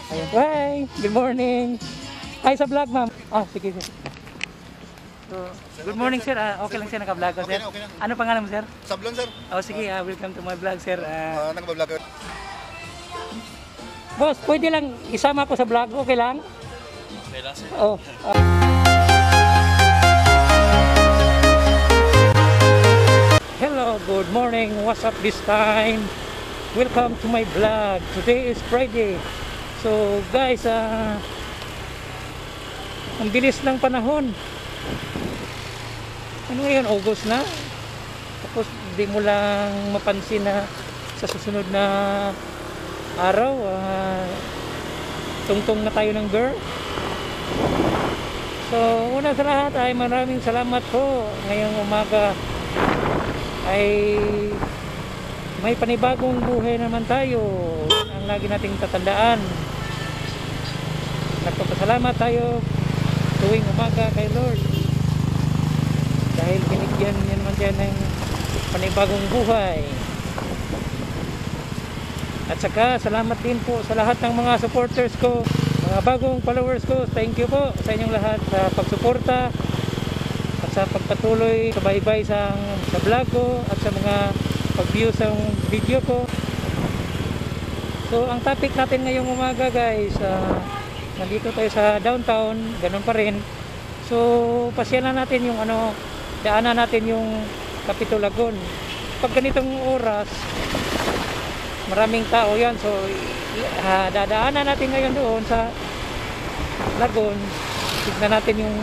Ayun. Hi! Good morning! Hi sa vlog, ma'am. Ah, sige, sige. So, good morning, sir. Okay lang siya naka-vlog ko, sir. Okay na. Ano pangalan mo, sir? Sablon, sir. Oh, sige. Welcome to my vlog, sir. Nagbablog. Boss, pwede lang isama ko sa vlog. Okay lang? Okay lang, sir. Oh. Hello, good morning. What's up this time? Welcome to my vlog. Today is Friday. So, guys, ang bilis ng panahon. Ano ngayon? August na? Tapos, hindi mo lang mapansin na sa susunod na araw, tungtong na tayo ng girl. So, una sa lahat ay maraming salamat po. Ngayong umaga ay may panibagong buhay naman tayo. Ang lagi nating tatandaan. Nagpapasalamat tayo tuwing umaga kay Lord. Dahil binigyan niya naman siya ng panibagong buhay. At saka salamat din po sa lahat ng mga supporters ko, mga bagong followers ko. Thank you po sa inyong lahat sa pagsuporta at sa pagpatuloy sa baybay sa vlog ko at sa mga pag-view sa video ko. So ang topic natin ngayong umaga, guys, nandito tayo sa downtown, ganun pa rin. So pasyalan natin yung daanan natin yung Capitulagon. Pag ganitong oras, maraming tao yan. So dadaanan natin ngayon doon sa Lagon. Tignan natin yung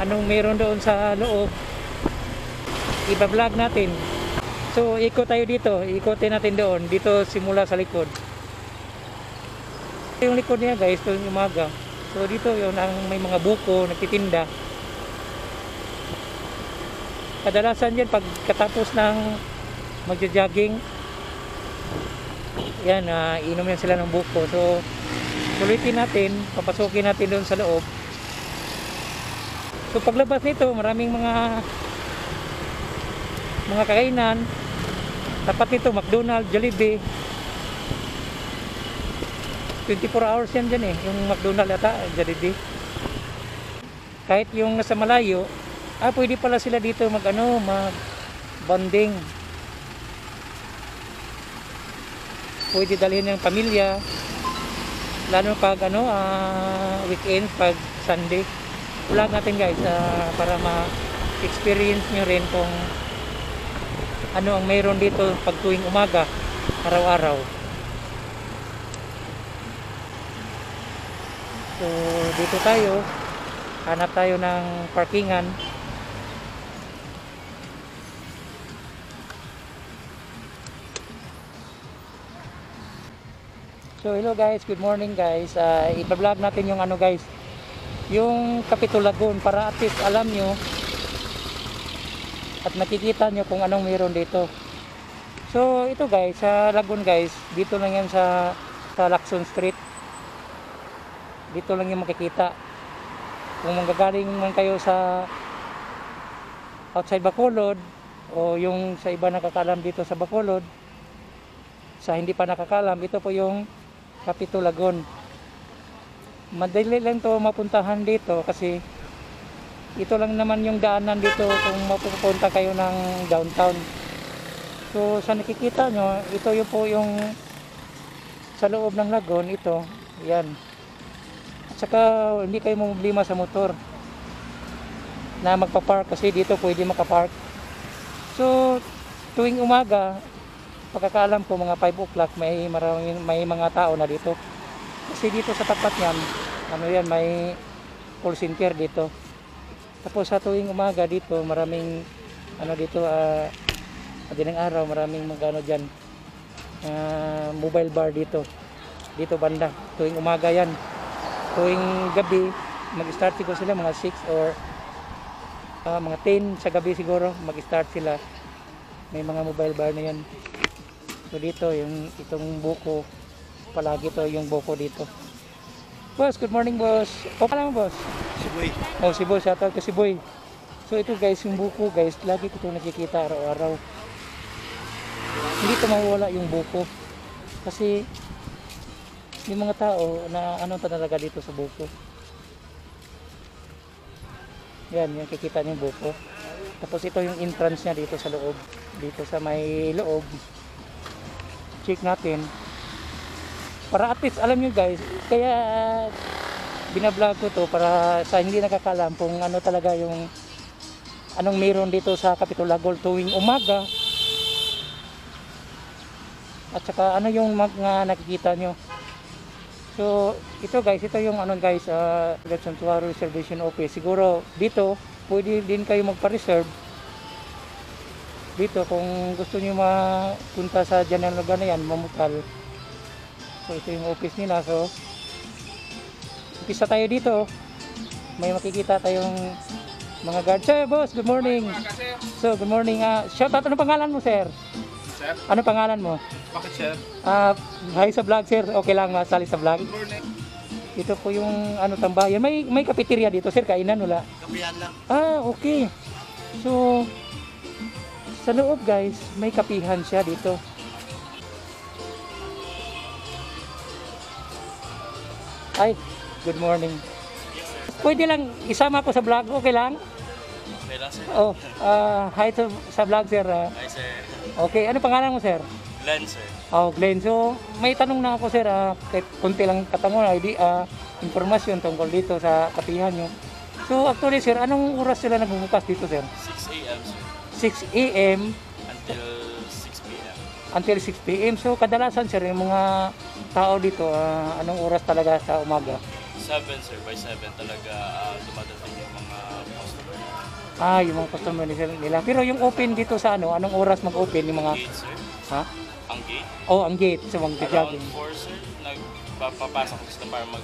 anong meron doon sa loob. Iba-vlog natin. So ikot tayo dito, ikotin natin doon. Dito simula sa likod. Yung likod niya, guys, tuwing umaga. So dito yun ang may mga buko nagtitinda. Kadalasan yan pagkatapos ng magja-jogging, yan, inom yan sila ng buko. So sulitin natin, papasukin natin doon sa loob. So paglabas nito, maraming mga kakainan. Tapat nito, McDonald's, Jollibee. 24 hours yan dyan yung McDonald's at Jollibee. Kahit yung nasa malayo, pwede pala sila dito mag-bonding. Pwede dalhin ng pamilya, lalo pag weekend, pag Sunday. Vlog natin, guys, para ma-experience nyo rin kung ano ang mayroon dito pag tuwing umaga, araw-araw. So dito tayo, hanap tayo ng parkingan. So hello, guys, good morning, guys. I-vlog natin yung guys, yung Capitulagon, para at least alam nyo at nakikita nyo kung anong mayroon dito. So ito, guys, sa Lagon, guys, dito lang yan sa Lacson Street. Dito lang yung makikita. Kung manggagaling man kayo sa outside Bacolod, o yung sa iba nakakalam dito sa Bacolod, sa hindi pa nakakalam, ito po yung Capitulagon. Madali lang to mapuntahan dito kasi ito lang naman yung daanan dito kung mapupunta kayo ng downtown. So sa nakikita nyo, ito yung po yung sa loob ng Lagon. Ito, yan. At saka hindi kayo problema sa motor na magpa-park kasi dito pwede makapark. So tuwing umaga, pagkakaalam ko mga 5 o'clock, may mga tao na dito. Kasi dito sa tapat niyan, may call center dito. Tapos sa tuwing umaga dito, maraming dito, madaling araw, maraming diyan, mobile bar dito. Dito banda, tuwing umaga yan. Tuwing gabi, mag-start siguro sila mga 6 or mga 10 sa gabi siguro, mag-start sila. May mga mobile bar na yan. So dito, itong buko, palagi to yung buko dito. Boss, good morning, boss. O pala mo, boss? Si Boy. Oh, si boss, shoutout ka si Boy. So ito, guys, yung buko, guys, lagi ko ito nakikita araw-araw. Hindi ito mawala yung buko. Kasi yung mga tao na ano talaga dito sa buko. Yan, yung kikita niyo yung buko. Tapos ito yung entrance niya dito sa loob. Dito sa may loob. Check natin. Para at least alam nyo guys, kaya binablog ko to para sa hindi nakakalam kung ano talaga yung anong meron dito sa Capitolagol tuwing umaga. At saka ano yung mga nakikita nyo. So ito guys, ito yung ano guys, Santuario Reservation Office. Siguro dito pwede din kayo magpa-reserve dito kung gusto nyo mapunta sa dyan ng lugar na yan, mamukal. So ito yung office nila. So umpisa tayo dito. May makikita tayong mga guard. Sir, boss, good morning. So good morning. Shout out, ano pangalan mo sir? Sir? Ano pangalan mo? Bakit, sir? Hi sa vlog sir. Okay lang masali sa vlog. Good morning. Ito po yung ano tambayan. May cafeteria dito sir, kainan wala? Kapihan lang. Okay. So sa loob guys, may kapihan siya dito. Ay, good morning. Pwede lang isama ko sa vlog, okay lang? Okay lang, sir. Oh, hi sa vlog sir. Hi, sir. Okay, ano pangalan mo sir? Glenn, sir. Oh, Glenn. So, may tanong na ako sir, kahit konti lang katanong, informasyon tungkol dito sa kapihan nyo. So, actually sir, anong oras sila nagbubukas dito sir? 6 a.m., sir. 6 a.m. Until 6 p.m. until 6 p.m. So, kadalasan sir, yung mga tao dito, anong oras talaga sa umaga? 7, sir. By 7 talaga dumadating yung mga customer. Yung mga customer nila. Pero yung open dito sa ano, anong oras mag-open yung mga... Gate, sir. Ha? Ang gate. Oh, ang gate sa mga Around jogging. 4, sir. Nagpapasok sila para mga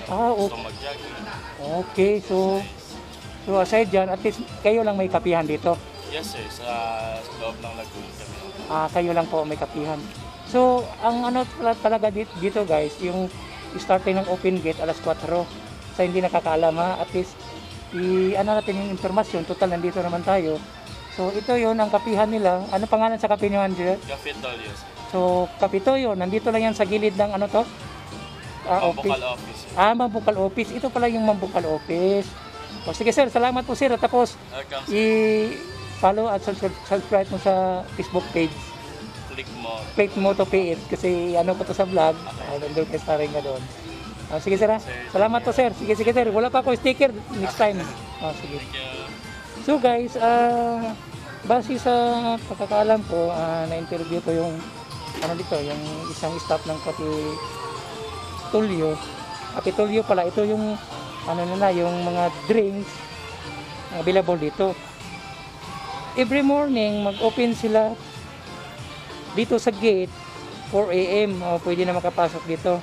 okay. gusto mag-jogging. Okay, so aside dyan, at least kayo lang may kapihan dito. Yes, sir. Sa loob ng lagoon kami. Kayo lang po may kapihan. So, ang ano talaga dito guys, yung starting ng open gate alas 4. Sa hindi nakakaalam at least ano natin yung informasyon, total nandito naman tayo. So, ito yon ang kapihan nila. Ano pangalan sa kape nyo, Andrew? Capitolio, sir. So, Kapitoyo, nandito lang yan sa gilid ng ano to? Mambukal office, sir. Mambukal office. Ito pala yung Mambukal office. O, sige sir, salamat po sir. Tapos, Welcome, sir. i-follow at subscribe mo sa Facebook page. Click mo to pay it kasi ano ko to sa vlog. Nandun ka sa rin ka doon. Sige sir, salamat po sir. Sige sir, wala pa ako sticker next time. Sige. Thank you. So guys, base sa pagkakaalam ko, na-interview ko yung ano dito, yung isang staff ng Capitolio. Capitolio pala, ito yung ano nila, yung mga drinks available dito. Every morning, mag-open sila dito sa gate 4 a.m. Pwede na makapasok dito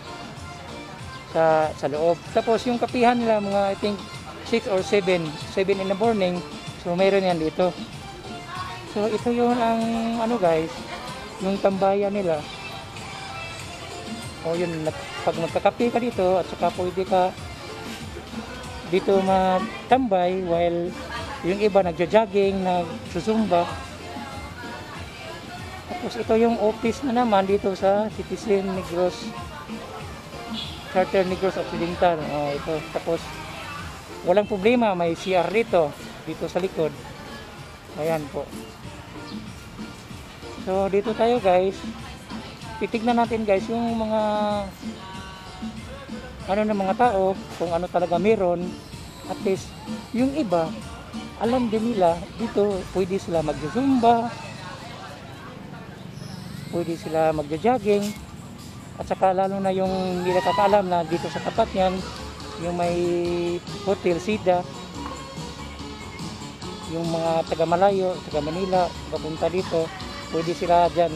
sa loob. Tapos yung kapihan nila mga I think 6 or 7 in the morning. So mayroon yan dito. So ito yung ang ano guys, yung tambayan nila. Yun, pag magkakape ka dito at saka pwede ka dito matambay while yung iba nagja-jogging, nagsusumba. Tapos ito yung office na naman dito sa Citizen Negros, Charter Negros Occidental. Ito. Tapos walang problema, may CR dito sa likod. Ayan po. So dito tayo guys. Titignan natin guys yung mga ano ng mga tao, kung ano talaga meron. At least yung iba, alam din nila dito pwede sila mag-zumba, pwede sila magja-jogging, at saka lalo na yung hindi nakakaalam na dito sa tapat niyan, yung may Hotel Sida, yung mga taga Malayo, taga Manila, papunta dito, pwede sila dyan.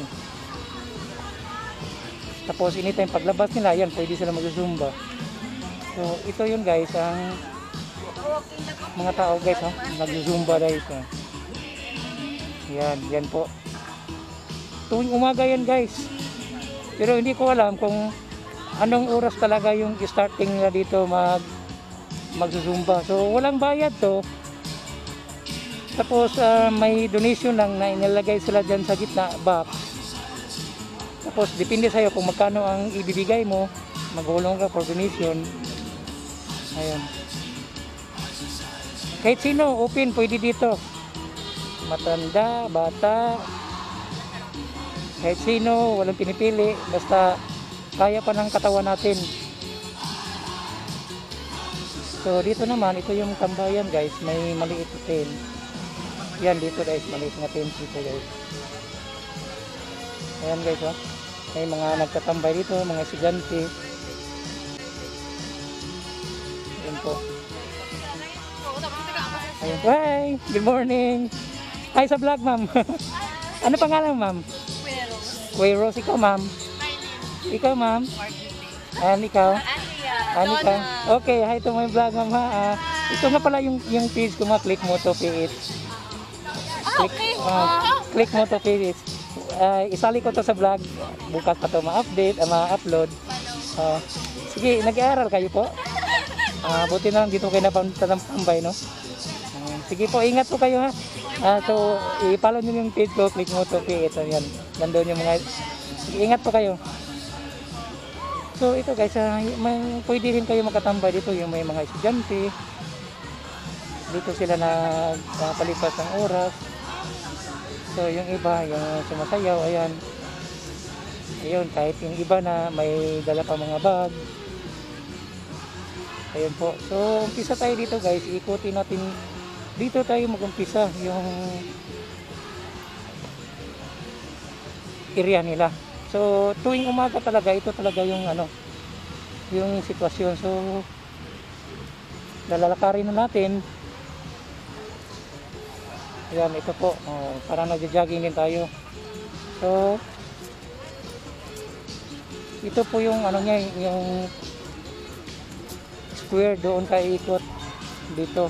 Tapos anytime paglabas nila, yan, pwede sila mag-zumba. So ito yun guys, ang mga tao guys, nag-zumba guys. Yan po. Tuwing umaga yan guys. Pero hindi ko alam kung anong oras talaga yung starting nila dito mag-zumba. So walang bayad to. Tapos may donation lang na inilagay sila dyan sa gitna box. Tapos depende sa'yo kung magkano ang ibibigay mo. maghulong ka for donation. Ayun. Kahit sino, open, pwede dito. Matanda, bata, kahit sino, walang pinipili. Basta kaya pa ng katawan natin. So dito naman, ito yung tambayan guys. May maliit na tent. Yan dito guys, maliit na tent dito guys. Ayan guys, oh. May mga nagtatambay dito, mga estudyante. Ayan po. Ayan. Hi! Good morning! Hi sa vlog, ma'am. Ano pangalan, ma'am? Kuya Rose. Ikaw, ma'am? Ikaw, ma'am? Ayan, ikaw? Anika. Okay, hi to my vlog, ma'am, ha. Ito nga pala yung page ko, click mo to PH. Click mo to PH. Isali ko to sa vlog. Bukas pa to ma-update, ma-upload. Sige, nag-aaral kayo po? Buti na lang dito kayo napambay, no? Sige po, ingat po kayo, ha. So, i-follow nyo yung page ko, click mo to PH. Ayan, nandun yung mga... Sige, ingat po kayo. So, ito guys, pwede rin kayo makatambay dito, yung may mga estudyante. Dito sila palipas ng oras. So, yung iba, yung sumasayaw, ayan. Ayun, kahit yung iba na may dala pa mga bag. Ayun po. So, umpisa tayo dito guys, ikutin natin. Dito tayo mag-umpisa yung area nila. So, tuwing umaga talaga, ito talaga yung yung sitwasyon. So, lalakarin na natin. Ayan, ito po. Parang nagja-jogging din tayo. So, ito po yung niya, yung square, doon tayo ikot dito.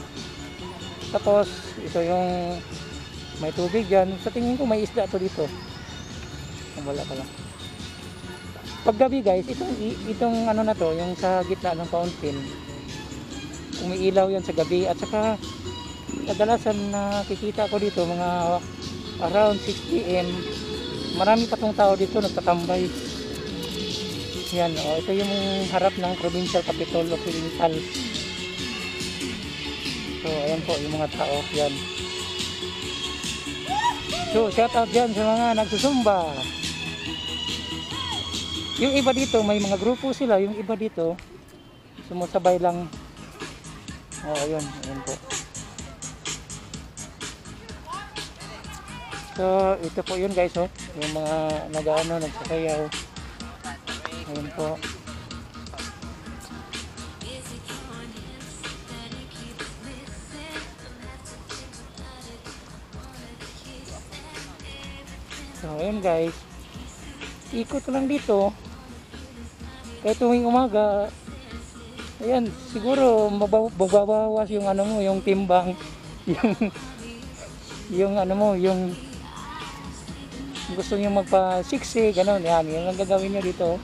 Tapos, ito yung may tubig dyan. Sa tingin ko may isda to dito. Wala pala. Paggabi guys, itong na to, yung sa gitna ng fountain, umiilaw yan sa gabi. At saka kadalasan nakikita ko dito mga around 6 PM, marami pa tong tao dito nagtatambay. Yan, ito yung harap ng Provincial Capitol Occidental. So ayan po yung mga tao, yan. So shout out dyan sa mga nagsusumba. Yung iba dito, may mga grupo sila. Yung iba dito, sumusabay lang. Ayun, ayun po. So, ito po yun guys, oh. Yung mga nagsasayaw. Ayun po. So, ayun guys. Ikot lang dito. Kahit tuwing umaga, ayan, siguro mababawas yung yung timbang, yung yung gusto niyo magpa-siksi, gano'n, yan, yung ang gagawin niyo dito.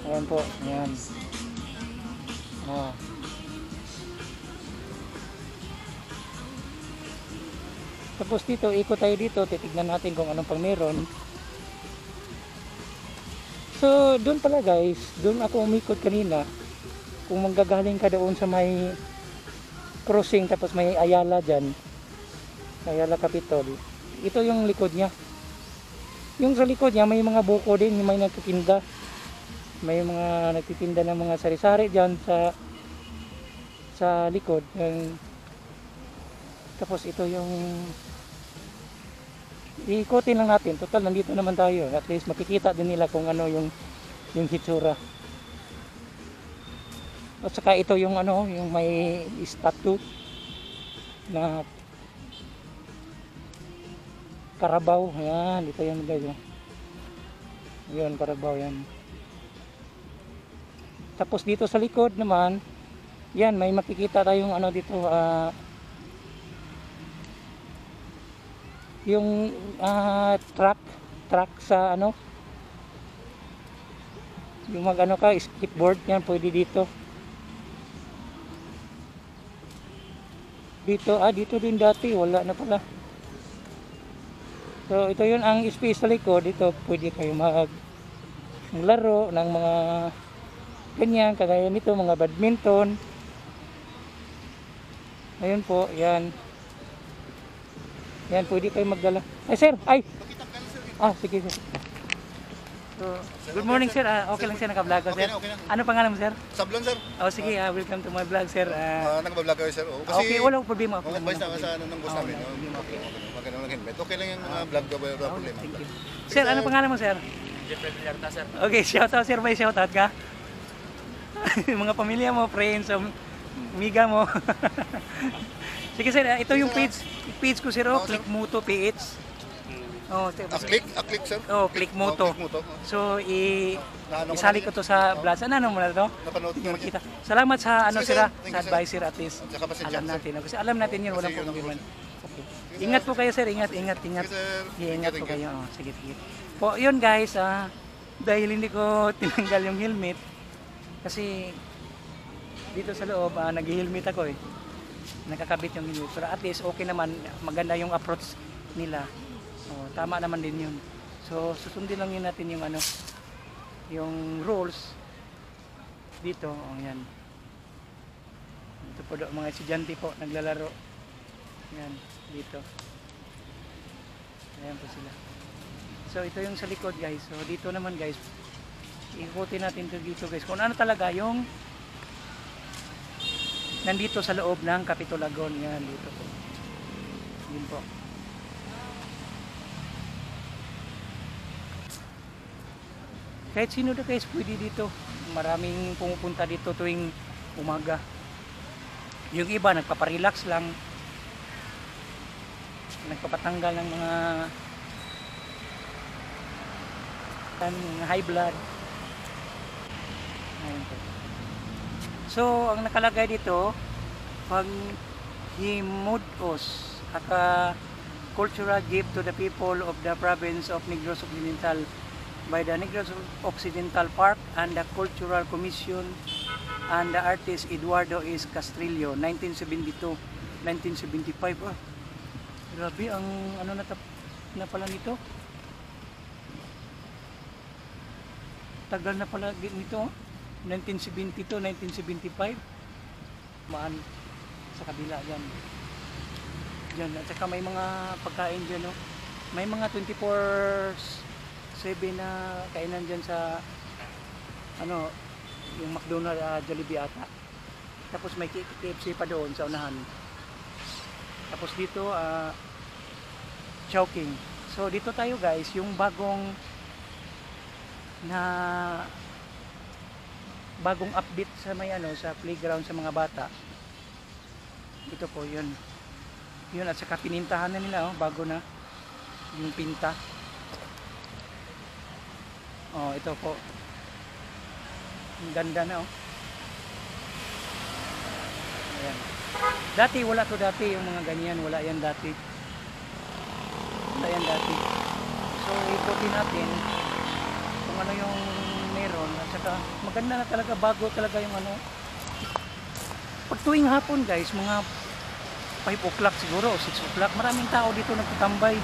Ayan po, ayan. Tapos dito, ikot tayo dito, titignan natin kung anong pang meron. So, doon pala guys, doon ako umikot kanina. Kung manggagaling ka doon sa may crossing, tapos may Ayala dyan, Ayala Capitol, ito yung likod niya. Yung sa likod niya, may mga buko din, may nagtitinda. May mga nagtitinda ng mga sari-sari dyan sa likod. Tapos ito yung ikutin lang natin. Total, nandito naman tayo. At least makikita din nila kung ano yung hitsura. At saka ito yung yung may statue na Carabao. Ayan, ito yan guys. Ayan, Carabao yan. Tapos dito sa likod naman, yan, may makikita tayong dito, yung truck sa yung ka skateboard, yan pwede dito dito din dati, wala na pala. So ito yun ang space sa likod. Dito pwede kayo maglaro ng mga ganyan, kagaya nito, mga badminton. Ayun po, yan. Yan, pwede kayo magdala. Ay, sir! Ay! Sige, sir. So, good morning, sir. Okay lang, sir, naka-vlog ko, sir. Okay na. Ano pangalan mo, sir? Sablon, sir. Sige, welcome to my vlog, sir. Nakabablog kayo, sir. Okay, walang problema. Okay, advice na sa ano ng boss namin. Okay. Maganda ng helmet. Okay lang yung mga vlog ka ba yung problema. Thank you. Sir, ano pangalan mo, sir? Jeffrey Villarta, sir. Okay, shoutout, sir. May shoutout ka? Mga pamilya mo, friends, amiga mo. Sige, sir. Ito yung page ko, sir. Click Moto PH. Click, sir. Click Moto. Click Moto. So, isali ko to sa vlog. Ano mo na to? Napanood ko Kita. Salamat sa Sige, sir, sir. Thank sa you, sir. advisor at least. At saka pasensya, Alam sir. natin. Kasi alam natin yun, walang Sige, problema. yun Okay. Ingat po kayo, sir. Ingat. Sige, sir. Ingat po Thank you. kayo. Sige. Po, yun guys, dahil hindi ko tinanggal yung helmet, kasi dito sa loob, nag-helmet ako eh. Nakakabit yung helmet. Pero at least okay naman, maganda yung approach nila. Tama naman din yun. So, susundin lang yun natin yung yung rules dito. Yan. Ito po mga estudyante po, naglalaro. Yan, dito. Ayan po sila. So, ito yung sa likod guys. So, dito naman guys, ikutin natin ito dito guys. Kung ano talaga yung nandito sa loob ng Capitolagon. Yan, dito po. Yun po. Kahit sino na guys pwede dito. Maraming pumupunta dito tuwing umaga. Yung iba nagpaparelax lang. Nagpapatanggal ng mga high blood. Ayun po. So, ang nakalagay dito, pag himudos aka cultural gift to the people of the province of Negros Occidental by the Negros Occidental Park and the Cultural Commission and the artist Eduardo S. Castrillo, 1972-1975. Grabe, ang na pala nito. Tagal na pala nito. 1972-1975. Maan sa kabila yan. Diyan. At saka may mga pagkain dyan. No? May mga 24/7 na kainan dyan sa yung McDonald's, Jollibee ata. Tapos may KFC pa doon sa unahan. Tapos dito Chowking. So dito tayo guys, yung bagong update sa may sa playground sa mga bata. Ito po yun. Yun, at saka pinintahan na nila, bago na yung pinta. Ito po. Ang ganda na Ayan. Dati wala to dati, yung mga ganyan, wala yan dati. Wala yan dati. So ikutin natin kung ano yung meron, at saka maganda na talaga, bago talaga yung pag tuwing hapon guys, mga 5 o'clock siguro, 6 o'clock, maraming tao dito nagtatambay.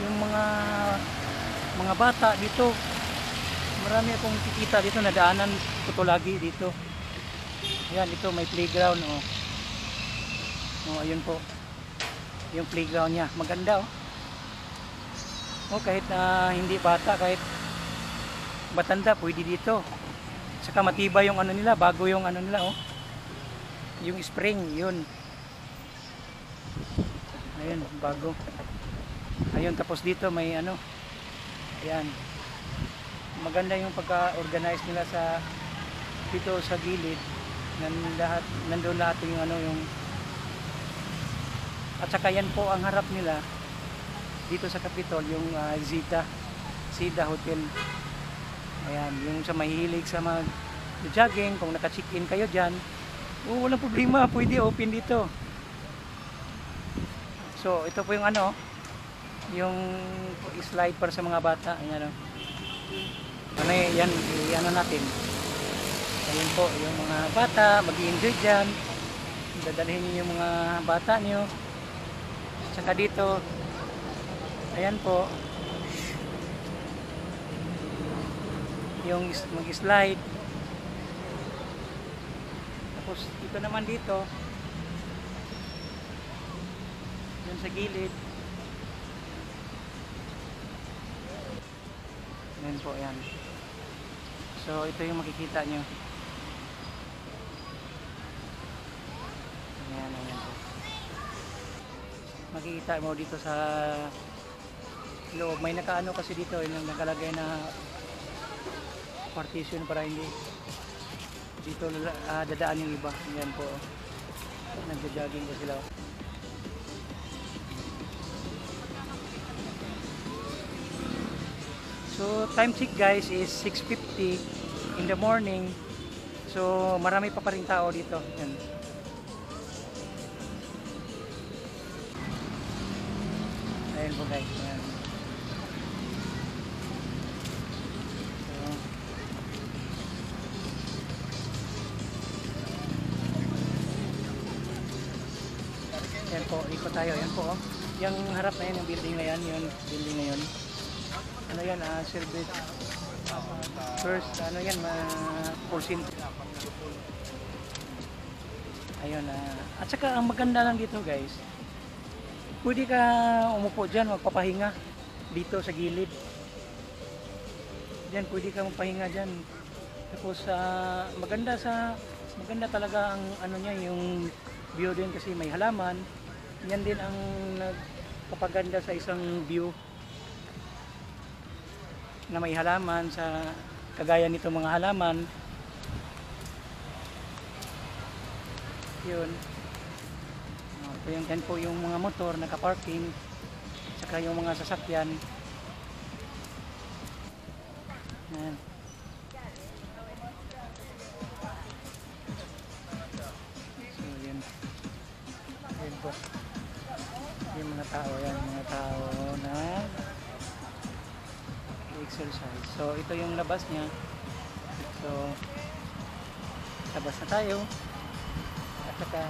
Yung mga bata dito, marami akong kikita dito, nadaanan ko to lagi dito. Yan, ito may playground. Ayun po yung playground nya, maganda kahit na hindi bata, kahit matanda pwede dito. Saka matibay yung nila, bago yung nila yung spring, yun. Ayun, bago. Ayun, tapos dito may ayan. Maganda yung pagka-organize nila sa dito sa gilid. Nandoon lahat yung yung, at saka yan po ang harap nila dito sa Capitol, yung Zida Hotel. Ayan, yung sa mahilig sa mag-jogging, kung naka-check-in kayo dyan, walang problema, pwede open dito. So, ito po yung yung slide para sa mga bata. Ayan yan natin. Ayun po, yung mga bata, mag-i-enjoy dyan. Dadalhin niyo yung mga bata niyo. Saka dito, ayan po, yung mag-slide. Tapos ito naman dito, yun sa gilid. Yan po, yan. So ito yung makikita nyo. Ayan, ayan po. Makikita mo dito sa loob. May nakaano kasi dito, yung nakalagay na partition para hindi dito dadaan yung iba. Ayan po. Nagja-jogging po sila. So time check guys is 6:50 in the morning. So marami pa rin tao dito. Yan. Ayan po guys. Ayan. So, yan po, ikot tayo. Yan po. Yung harap na yan, yung building na yan. Yung building na yan. Ano yan, service. First, ano yan, portion. Ayun, at saka ang maganda lang dito guys, pwede ka umupo dyan, magpapahinga dito sa gilid. Diyan, pwede ka magpahinga dyan. Tapos, maganda talaga ang ano niya, yung view din kasi may halaman. Yan din ang nagpapaganda sa isang view na may halaman, sa kagaya nito mga halaman. Yun. Ito yung yan po yung mga motor naka-parking, saka yung mga sasakyan. Yan. So yun. Yun po. Yung mga tao yan, mga tao na exercise. So ito yung labas niya. So labas na tayo. At saka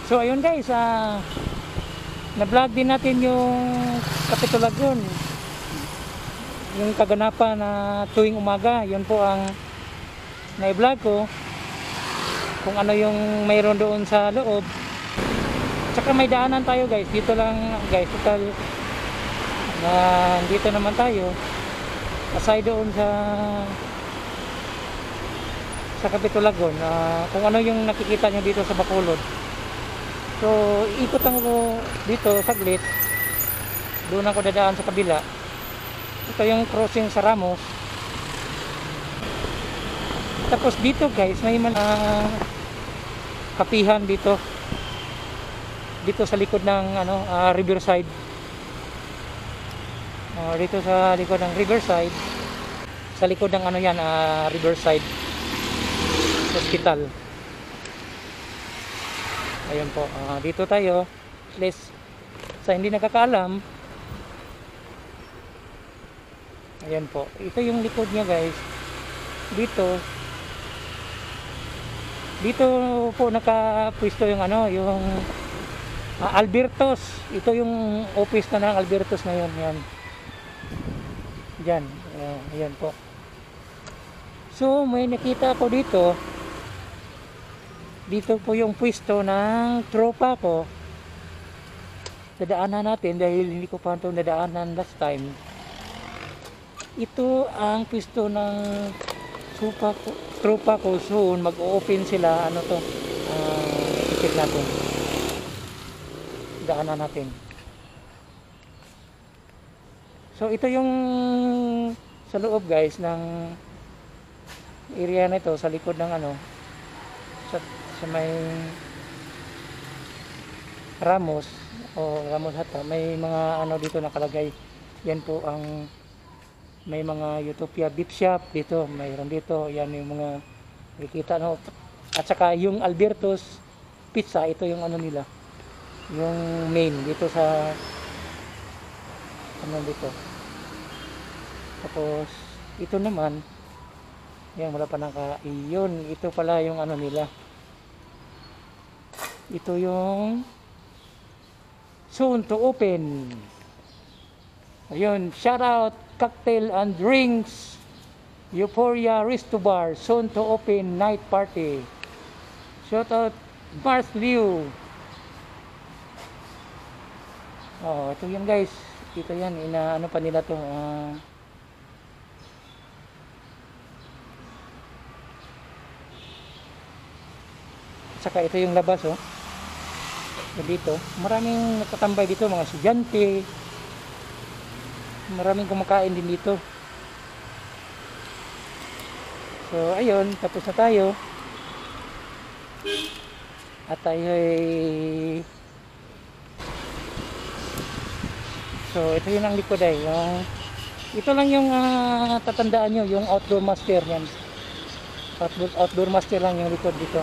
so ayun guys, na-vlog din natin yung Capitulagon, yung kaganapan na tuwing umaga. Yun po ang na-vlog ko, kung ano yung mayroon doon sa loob. Tsaka may daanan tayo guys, dito lang guys, total na dito naman tayo, aside doon sa Capitulagon, kung ano yung nakikita nyo dito sa Bacolod. So ikot lang ko dito saglit, doon ako dadaan sa kabila. Ito yung crossing sa Ramos. Tapos dito guys, may kapihan dito sa likod ng Riverside. Dito sa likod ng Riverside, sa likod ng Riverside Hospital. Ayun po, dito tayo. At least sa hindi nakakaalam, ayan po, ito yung likod niya guys. Dito po nakapwesto yung yung Albertos. Ito yung office na ng Albertos ngayon. Yan. Diyan. Ayan po. So may nakita ko dito. Dito po yung pwesto ng tropa ko. Dadaanan natin dahil hindi ko pa ito nadaanan last time. Ito ang pwesto ng tropa ko. Soon mag-open sila. I-check natin. Daanan natin. So ito yung sa loob guys ng area na ito, sa likod ng sa may Ramos o Ramos Hata, may mga dito nakalagay. Yan po ang may mga Utopia Beef Shop dito, mayroon dito. Yan yung mga nakikita at saka yung Albertos Pizza, ito yung nila, yung main dito sa dito. Tapos ito naman, yan, wala pa iyon, ito pala yung nila. Ito yung soon to open. Ayun, shout out cocktail and drinks. Euphoria Resto Bar, soon to open night party. Shout out Mars Liu. Oh, ito yan guys. Ito yan, ano pa nila to. Saka ito yung labas oh. Dito, maraming nakatambay dito, mga estudyante. Maraming kumakain din dito. So, ayun, tapos na tayo. At tayo ay... So, ito yun ang likod ay. Ito lang yung tatandaan nyo, yung outdoor master yan. Outdoor master lang yung likod dito.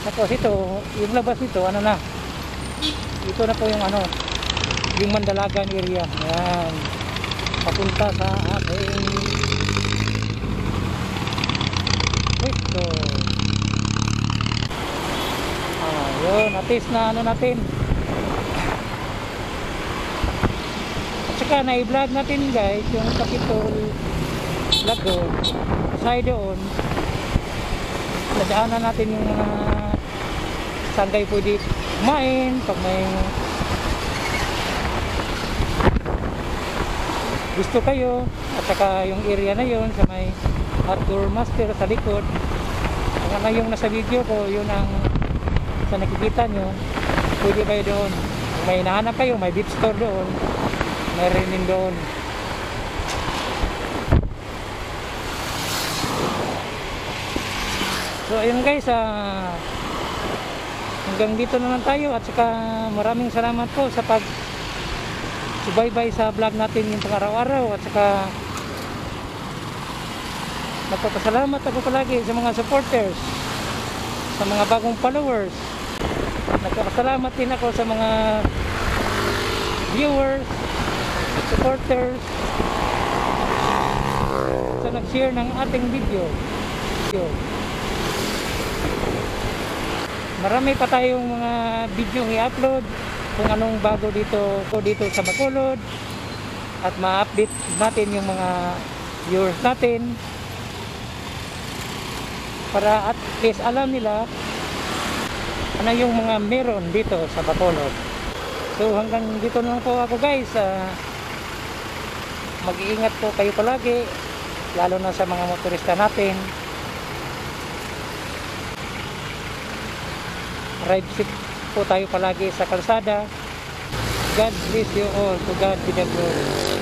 Tapos ito, yung labas nito, ano na? Ito na po yung ano, yung Mandalagan area. Yan. Papunta sa ating pwesto. Yun, at-least na ano natin. At saka na-vlog natin guys, yung Capitol Lagoon. Side doon, nadaanan natin yung saan kayo pwede kumain pag may gusto kayo, at saka yung area na yun sa may outdoor master sa likod. Kung ano yung nasa video ko, yun ang sa nakikita nyo, pwede kayo doon. Kung may hinahanap kayo, may beef store doon, mayroon din doon. So ayun guys, hanggang dito na lang tayo, at saka maraming salamat po sa pag subaybay sa vlog natin yung pang-araw-araw, at saka nagpapasalamat ako palagi sa mga supporters, sa mga bagong followers. Nagpapasalamat din ako sa mga viewers, supporters sa nag-share ng ating video. Marami pa tayong mga video i-upload kung anong bago dito sa Bacolod, at ma-update natin yung mga viewers natin para at least alam nila ano yung mga meron dito sa Bacolod. So hanggang dito na lang po ako guys. Mag-iingat po kayo palagi, lalo na sa mga motorista natin. Ride safe po tayo palagi sa kalsada. God bless you all. To God be the glory.